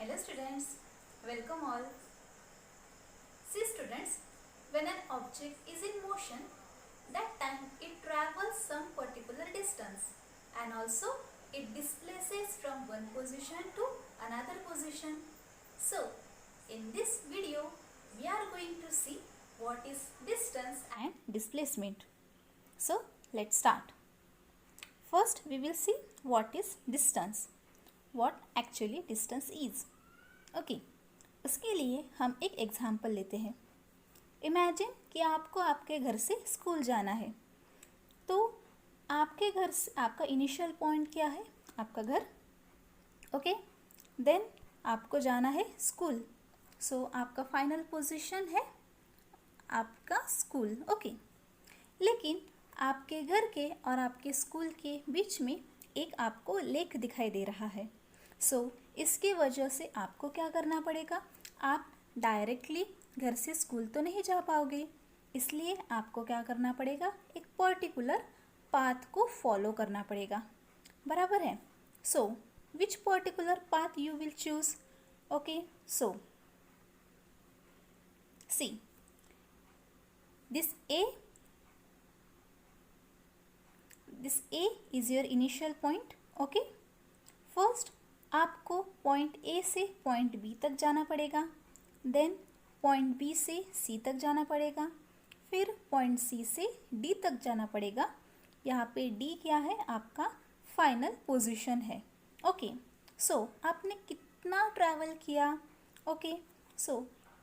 Hello students, welcome all. See students, when an object is in motion, that time it travels some particular distance and also it displaces from one position to another position. So, in this video, we are going to see what is distance and displacement. So, let's start. First, we will see what is distance. What actually distance is. Okay. उसके लिए हम एक example लेते हैं. Imagine कि आपको आपके घर से स्कूल जाना है. तो आपके घर से आपका इनिशियल पॉइंट क्या है? आपका घर. ओके. देन आपको जाना है स्कूल. सो आपका फाइनल पोजीशन है आपका स्कूल. ओके. लेकिन आपके घर के और आपके स्कूल के बीच में एक आपको लेक दिखाई दे रहा है. सो इसकी वजह से आपको क्या करना पड़ेगा? आप डायरेक्टली घर से स्कूल तो नहीं जा पाओगे, इसलिए आपको क्या करना पड़ेगा? एक पर्टिकुलर पाथ को फॉलो करना पड़ेगा. बराबर है. So which particular path you will choose? Okay. So see this A is your initial point. Okay. First आपको पॉइंट A से पॉइंट B तक जाना पड़ेगा. देन पॉइंट B से C तक जाना पड़ेगा. फिर पॉइंट C से D तक जाना पड़ेगा. यहाँ पे D क्या है? आपका फाइनल पोजीशन है. ओके. सो आपने कितना ट्रैवल किया? ओके. सो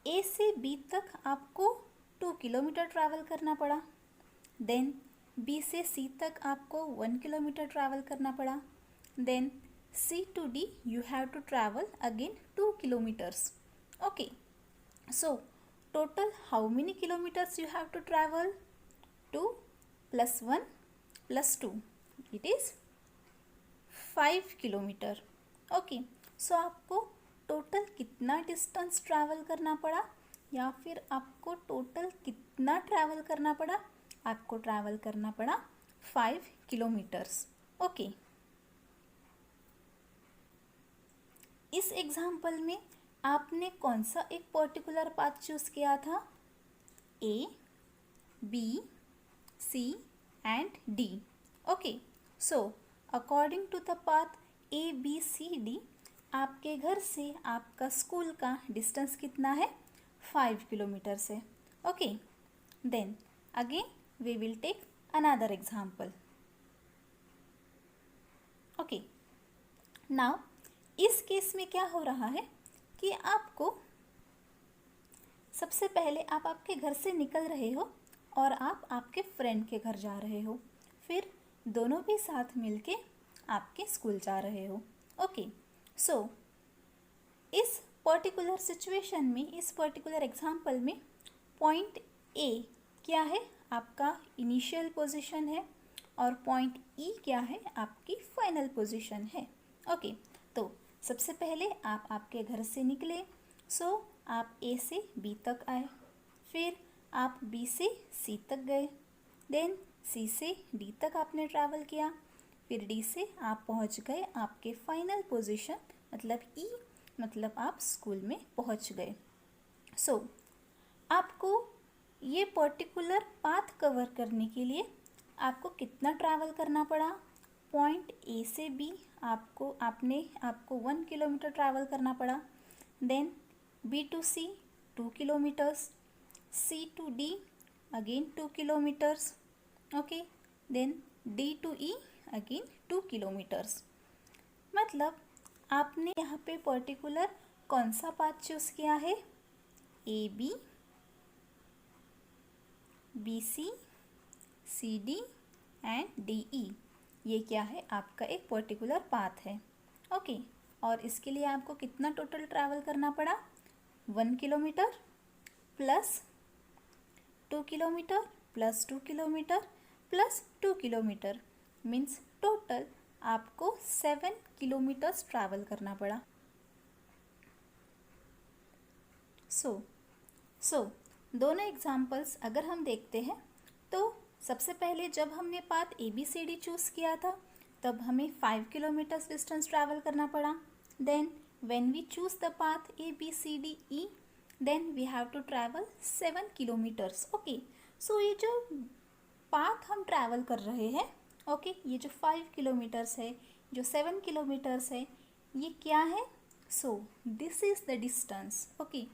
A से B तक आपको 2 किलोमीटर ट्रैवल करना पड़ा. देन B से C तक आपको 1 किलोमीटर ट्रैवल करना पड़ा. Then C to D you have to travel again 2 kilometers. Okay. So total how many kilometers you have to travel? 2 plus 1 plus 2. It is 5 kilometer. Okay. So आपको total कितना distance travel करना पड़ा या फिर आपको total कितना travel करना पड़ा? आपको ट्रैवल करना पड़ा 5 किलोमीटर्स. ओके. इस एग्जाम्पल में आपने कौन सा एक पर्टिकुलर पाथ चूज़ किया था? A, B, C and D. Okay. So according to the path A, B, C, D, आपके घर से आपका स्कूल का डिस्टेंस कितना है? 5 किलोमीटर से. Okay. Then again we will take another example. Okay. Now इस केस में क्या हो रहा है कि आपको सबसे पहले आप आपके घर से निकल रहे हो और आप आपके फ्रेंड के घर जा रहे हो. फिर दोनों भी साथ मिलके आपके स्कूल जा रहे हो. ओके. सो इस पर्टिकुलर सिचुएशन में, इस पर्टिकुलर एग्जांपल में पॉइंट ए क्या है? आपका इनिशियल पोजीशन है और पॉइंट ई क्या है? आपकी फाइनल पोजीशन है. ओके. तो सबसे पहले आप आपके घर से निकले. सो आप ए से बी तक आए. फिर आप बी से सी तक गए. देन सी से डी तक आपने ट्रैवल किया. फिर डी से आप पहुंच गए आपके फाइनल पोजीशन मतलब ई, मतलब आप स्कूल में पहुंच गए. सो आपको ये पर्टिकुलर पाथ कवर करने के लिए आपको कितना ट्रैवल करना पड़ा? पॉइंट ए से बी आपको 1 किलोमीटर ट्रैवल करना पड़ा. Then B to C 2 kilometres. C to D again 2 kilometres. Okay. Then D to E again 2 kilometres. मतलब आपने यहाँ पे पर्टिकुलर कौन सा पाथ चूज़ किया है? A B, B C, C D and D E. ये क्या है? आपका एक पर्टिकुलर पाथ है. ओके. और इसके लिए आपको कितना टोटल ट्रैवल करना पड़ा? 1 kilometre plus 2 kilometre plus 2 kilometre plus 2 kilometre means total आपको 7 किलोमीटर्स ट्रैवल करना पड़ा. सो दोनों एग्जाम्पल्स अगर हम देखते हैं तो सबसे पहले जब हमने path A B C D choose किया था तब हमें 5 किलोमीटर्स डिस्टेंस ट्रैवल करना पड़ा. Then when we choose the path A, B, C, D, E, then we have to travel 7 kilometers. Okay, so ये जो पाथ हम ट्रैवल कर रहे हैं, ओके, ये जो 5 किलोमीटर्स है, जो 7 किलोमीटर्स है, ये क्या है? So this is the distance. Okay,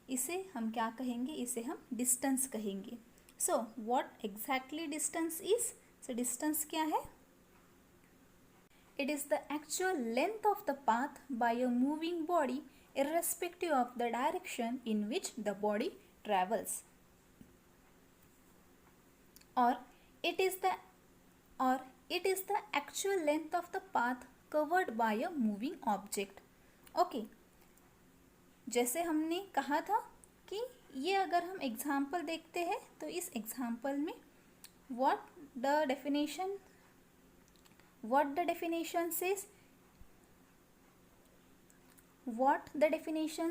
इसे हम क्या कहेंगे? इसे हम डिस्टेंस कहेंगे. So what exactly distance is? So distance क्या है? It is the actual length of the path by a moving body irrespective of the direction in which the body travels. Or it is the actual length of the path covered by a moving object. Okay, जैसे हमने कहा था कि ये अगर हम example देखते हैं तो इस एग्जाम्पल में what the definition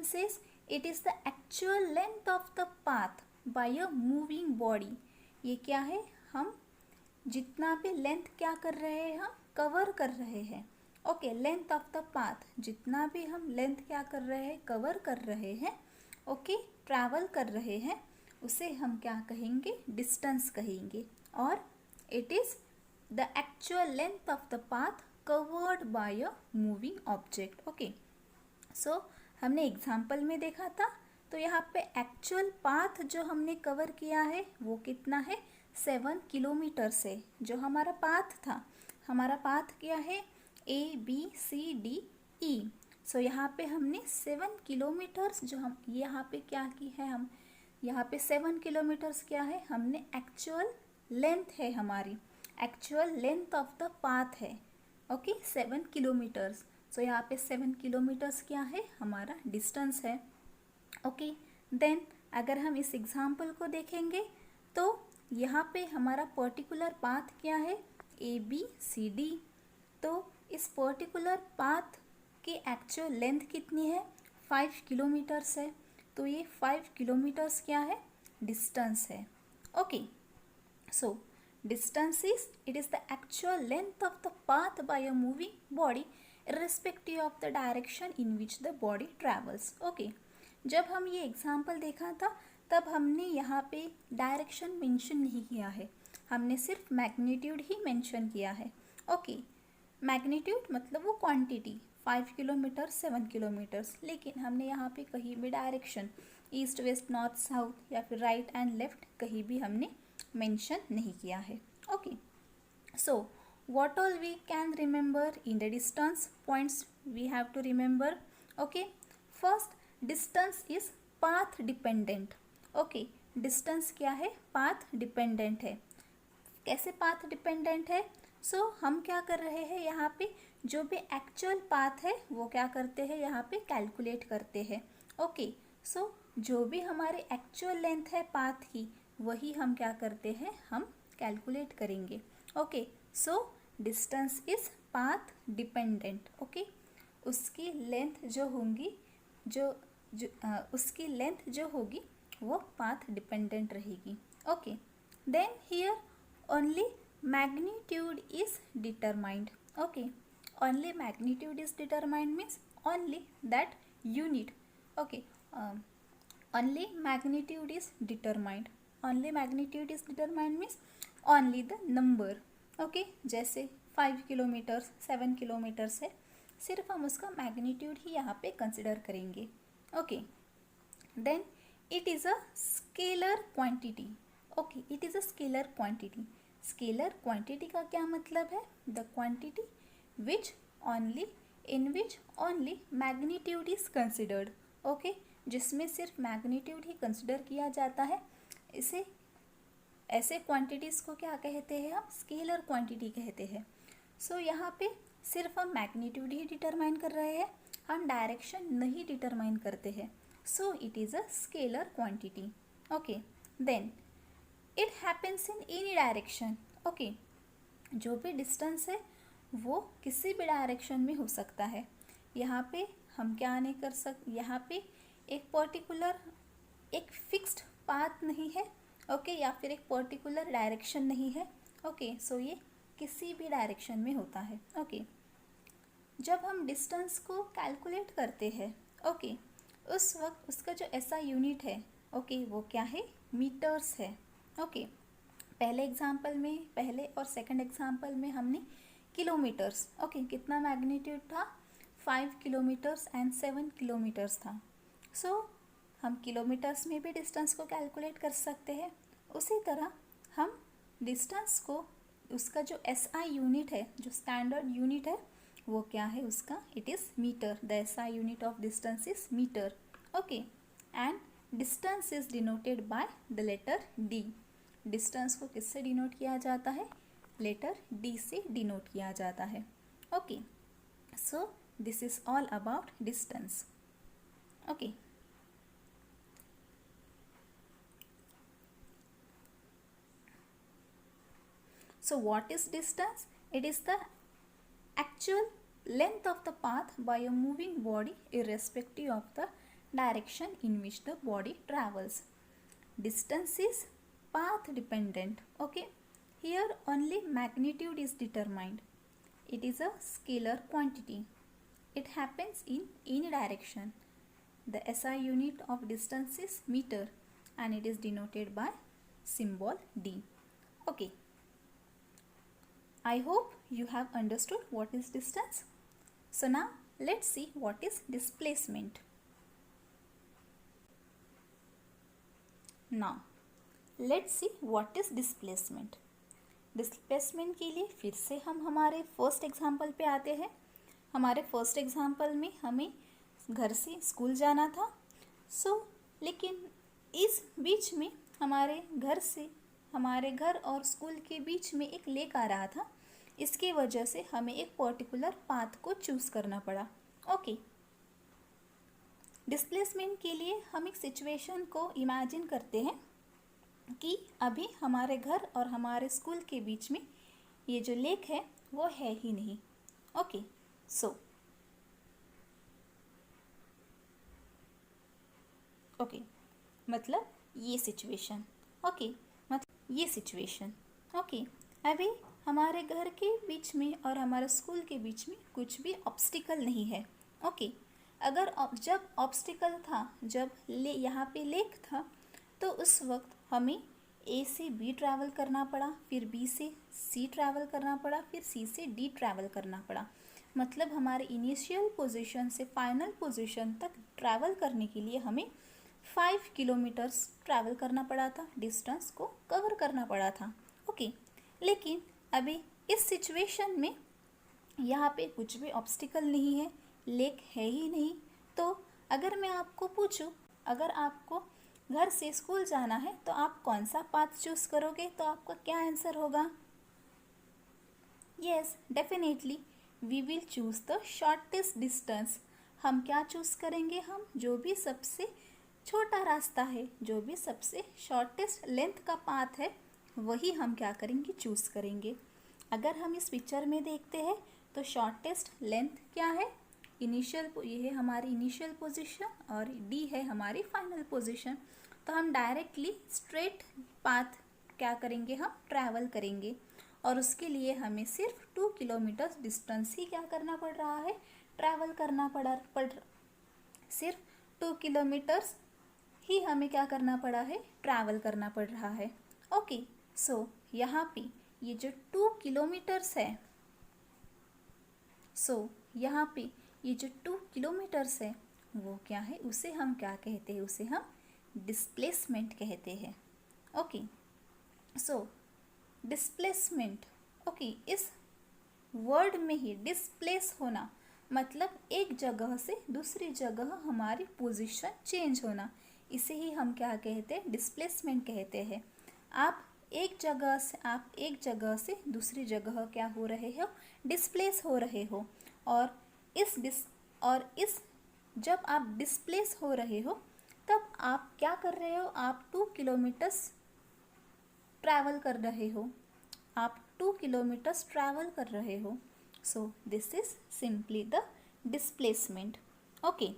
says, it is the actual length of the path by a moving body. ये क्या है? हम जितना भी लेंथ क्या कर रहे हैं, हम कवर कर रहे हैं. Okay, length of the path, जितना भी हम लेंथ क्या कर रहे हैं, कवर कर रहे हैं, ओके, ट्रैवल कर रहे हैं, उसे हम क्या कहेंगे? डिस्टेंस कहेंगे. और it is the actual length of the path covered by a moving object. Okay, so हमने एग्जाम्पल में देखा था, तो यहाँ पे एक्चुअल पाथ जो हमने कवर किया है वो कितना है? 7 किलोमीटर से. जो हमारा पाथ था, हमारा पाथ क्या है? ABCDE. सो यहाँ पे हमने 7 किलोमीटर्स, जो हम यहाँ पे क्या की है, हम यहाँ पे 7 किलोमीटर्स क्या है? हमने एक्चुअल लेंथ है, हमारी actual length of the path है. Okay, 7 kilometres. सो यहाँ पे 7 किलोमीटर्स क्या है? हमारा डिस्टेंस है. ओके, देन अगर हम इस एग्जाम्पल को देखेंगे तो यहाँ पे हमारा पर्टिकुलर पाथ क्या है? ABCD. तो इस पर्टिकुलर पाथ की एक्चुअल लेंथ कितनी है? 5 किलोमीटर्स है. तो ये 5 किलोमीटर्स क्या है? डिस्टेंस है. Okay, so distance is, it is the actual length of the path by a moving body irrespective of the direction in which the body travels. Okay, जब हम ये एग्जाम्पल देखा था तब हमने यहाँ पे डायरेक्शन मेंशन नहीं किया है, हमने सिर्फ मैग्नीट्यूड ही मेंशन किया है. ओके, मैग्नीट्यूड मतलब वो क्वांटिटी 5 किलोमीटर 7 किलोमीटर्स, लेकिन हमने यहाँ पे कहीं भी direction east west north south या फिर राइट एंड लेफ्ट कहीं भी हमने मेंशन नहीं किया है. Okay, so what all we can remember in the distance points we have to remember. Okay, first, distance is path dependent. Okay, distance क्या है? पाथ डिपेंडेंट है. कैसे पाथ डिपेंडेंट है? सो हम क्या कर रहे हैं, यहाँ पे जो भी एक्चुअल पाथ है वो क्या करते हैं, यहाँ पे कैलकुलेट करते हैं. ओके, सो जो भी हमारी एक्चुअल लेंथ है पाथ की, वही हम क्या करते हैं, हम कैलकुलेट करेंगे. Okay, so distance is path dependent. Okay, उसकी लेंथ जो होंगी उसकी लेंथ जो होगी वो पाथ डिपेंडेंट रहेगी. Okay, then here only magnitude is determined. Okay, only magnitude is determined means only that unit. Okay, only magnitude is determined. Only magnitude is determined means only the number. Okay, जैसे 5 kilometres 7 kilometres है, सिर्फ हम उसका magnitude ही यहाँ पे consider करेंगे. Okay, then it is a scalar quantity. Okay, it is a scalar quantity. Scalar quantity का क्या मतलब है? The quantity in which only magnitude is considered. Okay, जिसमें सिर्फ मैग्नीट्यूड ही कंसिडर किया जाता है. इसे ऐसे क्वांटिटीज़ को क्या कहते हैं? हम स्केलर क्वांटिटी कहते हैं. सो यहाँ पे सिर्फ हम मैग्नीट्यूड ही डिटरमाइन कर रहे हैं, हम डायरेक्शन नहीं डिटरमाइन करते हैं. So it is a scalar quantity. Okay, then it happens in any direction. Okay, जो भी डिस्टेंस है वो किसी भी डायरेक्शन में हो सकता है. यहाँ पे हम क्या नहीं कर सकते, यहाँ पे एक पर्टिकुलर एक फिक्स्ड पाथ नहीं है. ओके, या फिर एक पर्टिकुलर डायरेक्शन नहीं है. ओके, सो ये किसी भी डायरेक्शन में होता है. ओके, जब हम डिस्टेंस को कैलकुलेट करते हैं, ओके, उस वक्त उसका जो एसआई यूनिट है, ओके, वो क्या है, मीटर्स है। ओके, पहले और सेकंड एग्जाम्पल में हमने किलोमीटर्स, ओके, कितना मैग्नीट्यूड था, 5 किलोमीटर्स एंड 7 किलोमीटर्स था। सो हम किलोमीटर्स में भी डिस्टेंस को कैलकुलेट कर सकते हैं। उसी तरह हम डिस्टेंस को, उसका जो एसआई यूनिट है, जो स्टैंडर्ड यूनिट है, वो क्या है उसका, it is metre. The SI unit of distance is metre. Okay, and distance is denoted by the letter D. Distance को किससे डिनोट किया जाता है, लेटर डी से डिनोट किया जाता है। Okay, so this is all about distance. Okay, so what is distance? It is the actual length of the path by a moving body irrespective of the direction in which the body travels. Distance is path dependent. Okay, here only magnitude is determined. It is a scalar quantity. It happens in any direction. The SI unit of distance is meter and it is denoted by symbol D. Okay, I hope you have understood what is distance. So now let's see what is displacement. Now let's see what is displacement. Displacement के लिए फिर से हम हमारे first example पे आते हैं। हमारे फर्स्ट एग्जाम्पल में हमें घर से स्कूल जाना था। लेकिन इस बीच में हमारे घर और स्कूल के बीच में एक लेक आ रहा था। इसकी वजह से हमें एक पर्टिकुलर पाथ को चूज़ करना पड़ा। ओके, डिस्प्लेसमेंट के लिए हम एक सिचुएशन को इमेजिन करते हैं कि अभी हमारे घर और हमारे स्कूल के बीच में ये जो लेक है वो है ही नहीं। ओके, मतलब ये सिचुएशन। ओके, अभी हमारे घर के बीच में और हमारे स्कूल के बीच में कुछ भी ऑब्स्टिकल नहीं है। ओके, अगर जब ऑब्स्टिकल था, जब यहाँ पे लेक था, तो उस वक्त हमें ए से बी ट्रैवल करना पड़ा, फिर बी से सी ट्रैवल करना पड़ा, फिर सी से डी ट्रैवल करना पड़ा। मतलब हमारे इनिशियल पोजीशन से फाइनल पोजीशन तक ट्रैवल करने के लिए हमें 5 किलोमीटर्स ट्रैवल करना पड़ा था, डिस्टेंस को कवर करना पड़ा था। ओके, लेकिन अभी इस सिचुएशन में यहाँ पे कुछ भी ऑब्स्टिकल नहीं है, लेक है ही नहीं। तो अगर मैं आपको पूछूं, अगर आपको घर से स्कूल जाना है तो आप कौन सा पाथ चूज करोगे, तो आपका क्या आंसर होगा? Yes, definitely we will choose the shortest distance. हम क्या चूज करेंगे? हम जो भी सबसे छोटा रास्ता है, जो भी सबसे शॉर्टेस्ट लेंथ का पाथ है, वही हम क्या करेंगे? चूज करेंगे। अगर हम इस पिक्चर में देखते हैं तो शॉर्टेस्ट लेंथ क्या है? ये है हमारी इनिशियल पोजीशन और डी है हमारी फाइनल पोजीशन। तो हम डायरेक्टली स्ट्रेट पाथ क्या करेंगे? हम ट्रैवल करेंगे, और उसके लिए हमें सिर्फ 2 किलोमीटर डिस्टेंस ही क्या करना पड़ रहा है? ट्रैवल करना सिर्फ 2 किलोमीटर्स ही हमें क्या करना पड़ा है? ट्रैवल करना पड़ रहा है। ओके, सो यहाँ पे ये जो 2 किलोमीटर्स है, यहाँ पे ये जो 2 किलोमीटर्स है वो क्या है? उसे हम क्या कहते हैं? उसे हम डिस्प्लेसमेंट कहते हैं। ओके, सो डिस्प्लेसमेंट, ओके, इस वर्ड में ही डिस्प्लेस होना मतलब एक जगह से दूसरी जगह हमारी पोजीशन चेंज होना, इसे ही हम क्या कहते हैं? डिस्प्लेसमेंट कहते हैं। आप एक जगह से दूसरी जगह क्या हो रहे हो? डिस्प्लेस हो रहे हो। और जब आप डिस्प्लेस हो रहे हो तब आप क्या कर रहे हो? आप 2 किलोमीटर्स ट्रैवल कर रहे हो। So this is simply the displacement. Okay,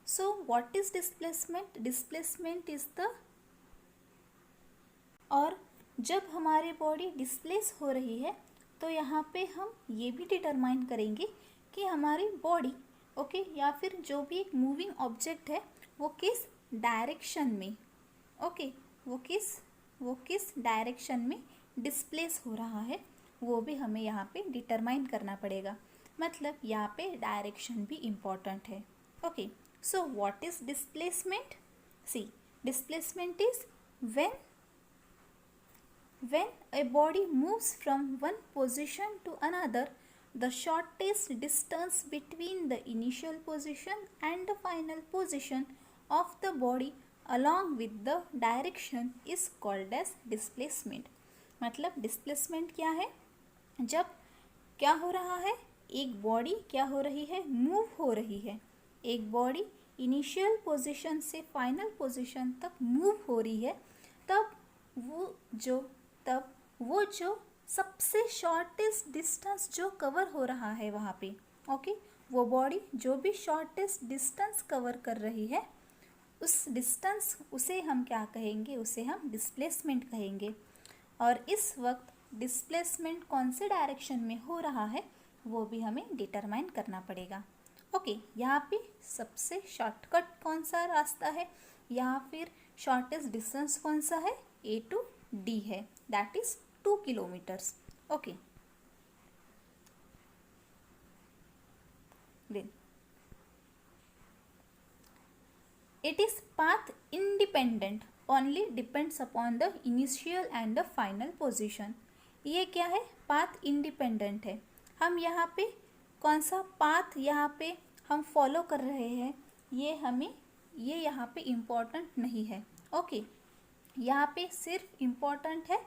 so what is displacement? Displacement is the, और जब हमारी बॉडी डिस्प्लेस हो रही है तो यहाँ पे हम ये भी डिटरमाइन करेंगे कि हमारी बॉडी ओके या फिर जो भी एक मूविंग ऑब्जेक्ट है वो किस डायरेक्शन में ओके वो किस डायरेक्शन में डिस्प्लेस हो रहा है, वो भी हमें यहाँ पे डिटरमाइन करना पड़ेगा। मतलब यहाँ पे डायरेक्शन भी इम्पॉर्टेंट है। Okay, so what is displacement? See, displacement is when a body moves from one position to another, the shortest distance between the initial position and the final position of the body along with the direction is called as displacement। मतलब displacement क्या है? जब क्या हो रहा है, एक body क्या हो रही है, मूव हो रही है। एक बॉडी इनिशियल पोजीशन से फाइनल पोजीशन तक मूव हो रही है, तब वो जो सबसे शॉर्टेस्ट डिस्टेंस जो कवर हो रहा है वहाँ पे ओके, वो बॉडी जो भी शॉर्टेस्ट डिस्टेंस कवर कर रही है उस डिस्टेंस उसे हम क्या कहेंगे, उसे हम डिस्प्लेसमेंट कहेंगे। और इस वक्त डिस्प्लेसमेंट कौन से डायरेक्शन में हो रहा है वो भी हमें डिटरमाइन करना पड़ेगा। ओके, यहाँ पे सबसे शॉर्टकट कौन सा रास्ता है या फिर शॉर्टेस्ट डिस्टेंस कौन सा है, A to D है, that is 2 kilometres. Okay, then it is path independent, only depends upon the initial and the final position। ये क्या है, पाथ इंडिपेंडेंट है। हम यहाँ पे कौन सा पाथ यहाँ पे हम फॉलो कर रहे हैं ये यहाँ पे इम्पॉर्टेंट नहीं है। ओके, यहाँ पे सिर्फ इम्पॉर्टेंट है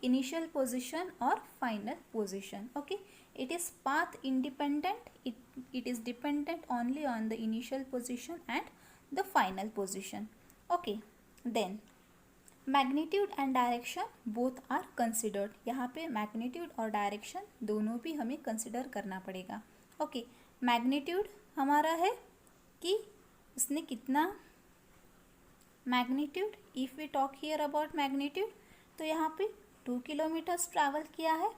इनिशियल पोजीशन और final position. Okay, it is path independent, it is dependent only on the initial position and the final position। okay, then magnitude and direction both are considered। यहाँ पे magnitude और direction दोनों भी हमें consider करना पड़ेगा। okay, magnitude हमारा है कि उसने कितना magnitude, if we talk here about magnitude, तो यहाँ पे 2 किलोमीटर्स ट्रैवल किया है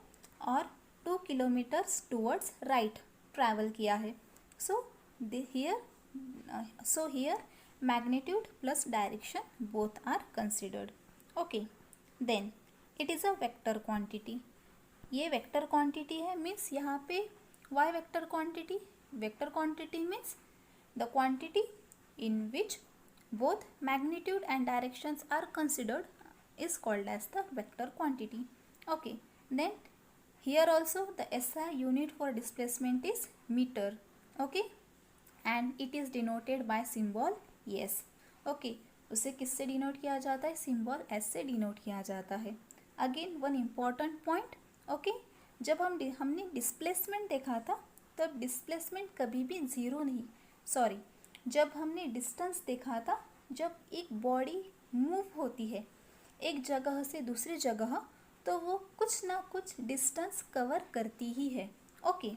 और 2 किलोमीटर्स टूवर्ड्स राइट ट्रैवल किया है। So here magnitude plus direction both are considered। okay, then it is a vector quantity। ये vector quantity है, means यहाँ पे why vector quantity? Vector quantity means the quantity in which both magnitude and directions are considered is called as the vector quantity। okay, then here also the SI unit for displacement is meter। okay, and it is denoted by symbol S। okay, उसे किससे denote किया जाता है, symbol S से denote किया जाता है। Again one important point, okay, जब हमने डिस्प्लेसमेंट देखा था तब डिस्प्लेसमेंट कभी भी ज़ीरो नहीं, सॉरी, जब हमने डिस्टेंस देखा था, जब एक बॉडी मूव होती है एक जगह से दूसरी जगह तो वो कुछ ना कुछ डिस्टेंस कवर करती ही है। ओके,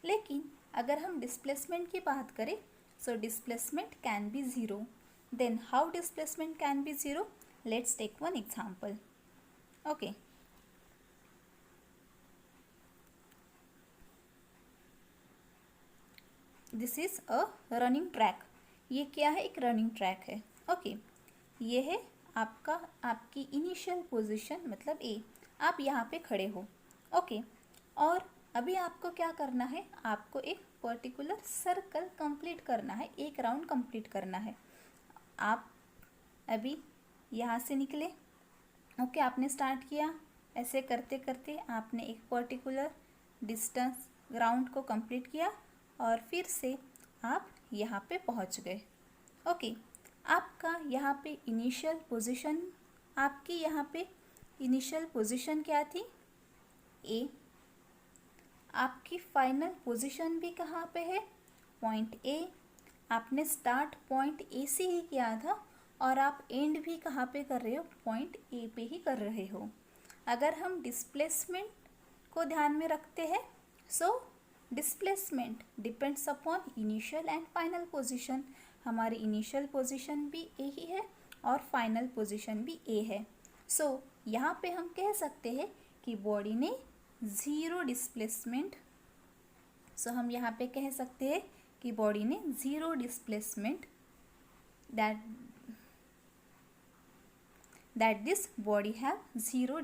लेकिन अगर हम डिस्प्लेसमेंट की बात करें, so displacement can be zero. Then how displacement can be zero? Let's take one example. Okay, this is a running track. ये क्या है, एक रनिंग ट्रैक है। ओके, ये है आपकी इनिशियल पोजीशन, मतलब ए, आप यहाँ पे खड़े हो। ओके, और अभी आपको क्या करना है, आपको एक पर्टिकुलर सर्कल कंप्लीट करना है, एक राउंड कंप्लीट करना है। आप अभी यहाँ से निकले, ओके, आपने स्टार्ट किया, ऐसे करते करते आपने एक पर्टिकुलर डिस्टेंस राउंड को कंप्लीट किया और फिर से आप यहाँ पे पहुँच गए। ओके, आपका यहाँ पे इनिशियल पोजीशन, आपकी यहाँ पे इनिशियल पोजीशन क्या थी, ए। आपकी फाइनल पोजीशन भी कहाँ पे है, पॉइंट ए। आपने स्टार्ट पॉइंट ए से ही किया था और आप एंड भी कहाँ पे कर रहे हो, पॉइंट ए पे ही कर रहे हो। अगर हम डिस्प्लेसमेंट को ध्यान में रखते हैं, so displacement depends upon initial and final position. हमारी इनिशियल पोजीशन भी ए ही है और फाइनल पोजीशन भी ए है। सो यहाँ पे हम कह सकते हैं कि बॉडी ने ज़ीरो डिस्प्लेसमेंट, सो हम यहाँ पे कह सकते हैं कि बॉडी ने zero displacement, that this body have zero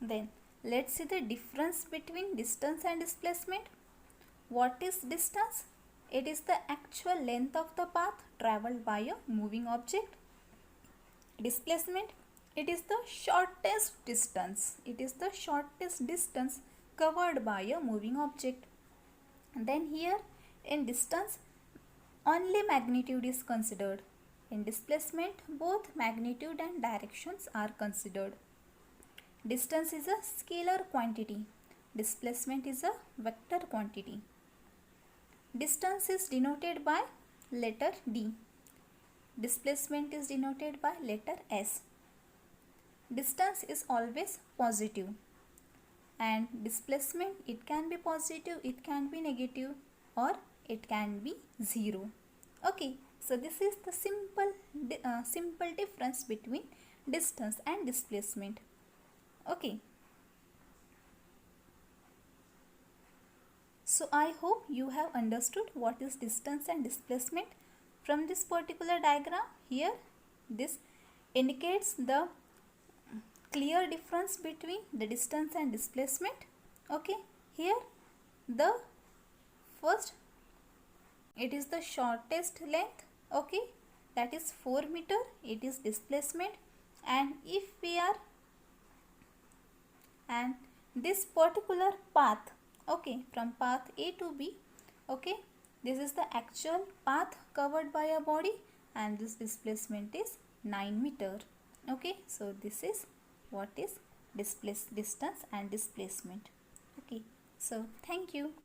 Then let's see the difference between distance and displacement. What is distance? It is the actual length of the path traveled by a moving object. Displacement, it is the shortest distance. It is the shortest distance covered by a moving object. Then here in distance only magnitude is considered. In displacement both magnitude and directions are considered. Distance is a scalar quantity. Displacement is a vector quantity. Distance is denoted by letter D. Displacement is denoted by letter S. Distance is always positive, and displacement, it can be positive, it can be negative, or it can be zero. Okay, so this is the simple difference between distance and displacement. Okay, so I hope you have understood what is distance and displacement. From this particular diagram here, this indicates the clear difference between the distance and displacement. Okay, here the first, it is the shortest length, okay, that is 4 meter, it is displacement. And if we are, and this particular path, okay, from path A to B, okay, this is the actual path covered by a body, and this displacement is 9 meter. Okay, so this is what is distance and displacement. Okay, so thank you.